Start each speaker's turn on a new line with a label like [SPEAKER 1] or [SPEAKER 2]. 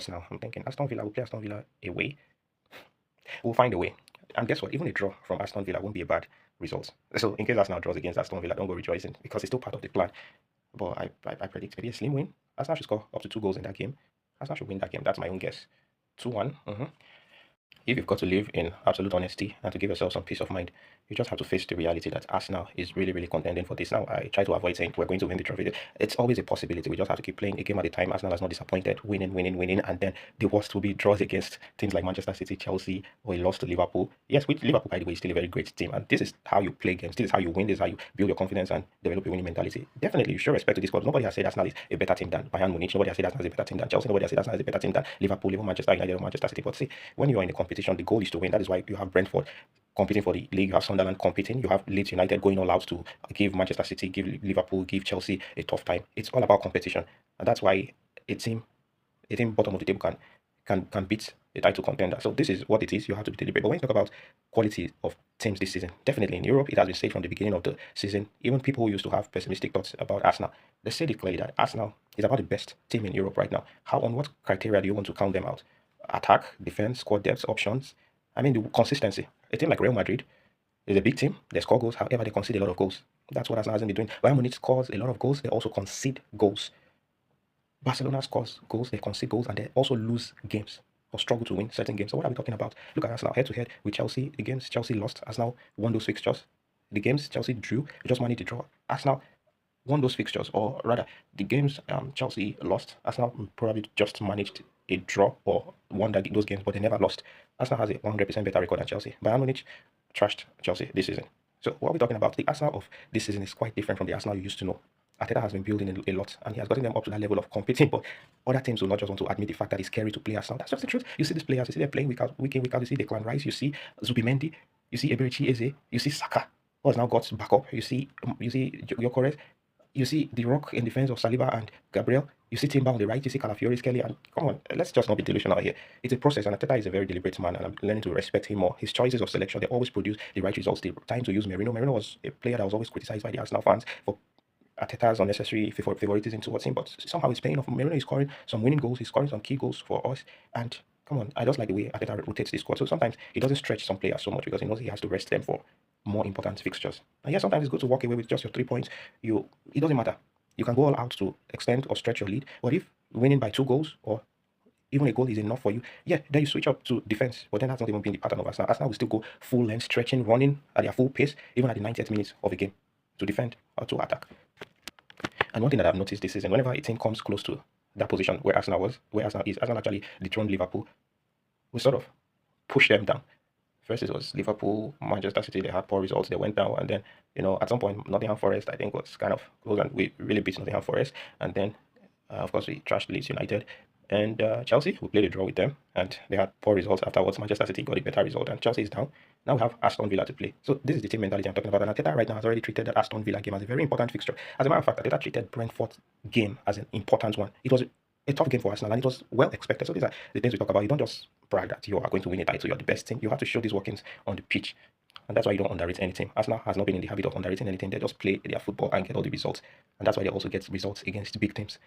[SPEAKER 1] now. I'm thinking Aston Villa will play Aston Villa away. We'll find a way. And guess what? Even a draw from Aston Villa won't be a bad result. So in case Arsenal draws against Aston Villa, don't go rejoicing because it's still part of the plan. But I predict maybe a slim win. Arsenal should score up to 2 goals in that game. Arsenal should win that game. That's my own guess. 2-1. If you've got to live in absolute honesty and to give yourself some peace of mind, you just have to face the reality that Arsenal is really, really contending for this. Now, I try to avoid saying we're going to win the trophy. It's always a possibility. We just have to keep playing a game at a time. Arsenal has not disappointed, winning, and then the worst will be draws against teams like Manchester City, Chelsea, or a loss to Liverpool. Yes, with Liverpool, by the way, is still a very great team, and this is how you play games. This is how you win. This is how you build your confidence and develop a winning mentality. Definitely, you show respect to this squad. Nobody has said Arsenal is a better team than Bayern Munich. Nobody has said Arsenal is a better team than Chelsea. Nobody has said Arsenal is a better team than Liverpool, even Manchester United, or Manchester City. But see, when you are in a competition, the goal is to win. That is why you have Brentford competing for the league. You have Sunderland competing. You have Leeds United going all out to give Manchester City, give Liverpool, give Chelsea a tough time. It's all about competition, and that's why a team bottom of the table can beat a title contender. So this is what it is. You have to be deliberate. But when you talk about quality of teams this season, definitely in Europe, it has been said from the beginning of the season. Even people who used to have pessimistic thoughts about Arsenal, they said it clearly that Arsenal is about the best team in Europe right now. How, on what criteria do you want to count them out? Attack, defense, squad depth, options. I mean, the consistency. A team like Real Madrid is a big team. They score goals. However, they concede a lot of goals. That's what Arsenal hasn't been doing. Bayern Munich scores a lot of goals. They also concede goals. Barcelona scores goals. They concede goals, and they also lose games or struggle to win certain games. So what are we talking about? Look at Arsenal head-to-head with Chelsea. The games Chelsea lost, Arsenal won those fixtures. The games Chelsea drew, they just managed to draw. Arsenal won those fixtures, or rather, the games Chelsea lost, Arsenal probably just managed a draw or won those games, but they never lost. Arsenal has a 100% better record than Chelsea. Bayern Munich trashed Chelsea this season. So what are we talking about? The Arsenal of this season is quite different from the Arsenal you used to know. Arteta has been building a lot, and he has gotten them up to that level of competing. But other teams will not just want to admit the fact that it's scary to play Arsenal. That's just the truth. You see these players, you see them playing week in, week out. You see Declan Rice, you see Zubimendi, you see Eberechi Eze, you see Saka, who has now got back up. You see Gyökeres, you see the Rock in defense of Saliba and Gabriel. You see Timber on the right. You see Calafiori, Kelly, and come on, let's just not be delusional here. It's a process, and Arteta is a very deliberate man, and I'm learning to respect him more. His choices of selection, they always produce the right results. The time to use Merino. Merino was a player that was always criticized by the Arsenal fans for Arteta's unnecessary favoritism towards him, but somehow he's paying off. Merino is scoring some winning goals. He's scoring some key goals for us, and come on, I just like the way Arteta rotates the squad. So sometimes he doesn't stretch some players so much because he knows he has to rest them for more important fixtures. And yeah, sometimes it's good to walk away with just your 3 points. It doesn't matter. You can go all out to extend or stretch your lead. But if winning by 2 goals or even a goal is enough for you, yeah, then you switch up to defense. But then that's not even been the pattern of Arsenal. Arsenal will still go full length, stretching, running at their full pace, even at the 90th minute of a game, to defend or to attack. And one thing that I've noticed this season, whenever a team comes close to that position where Arsenal is, Arsenal actually dethroned Liverpool, we sort of push them down. First, it was Liverpool, Manchester City. They had poor results. They went down, and then at some point, Nottingham Forest, I think, was kind of close, and we really beat Nottingham Forest. And then, of course, we trashed Leeds United. And Chelsea, we played a draw with them, and they had poor results afterwards. Manchester City got a better result, and Chelsea is down. Now we have Aston Villa to play. So this is the team mentality I'm talking about. And Arteta right now has already treated that Aston Villa game as a very important fixture. As a matter of fact, Arteta treated Brentford's game as an important one. It was a tough game for Arsenal, and it was well expected. So these are the things we talk about. You don't just brag that you are going to win a title, you're the best team. You have to show these workings on the pitch. And that's why you don't underrate any team. Arsenal has not been in the habit of underrating anything. They just play their football and get all the results. And that's why they also get results against big teams. So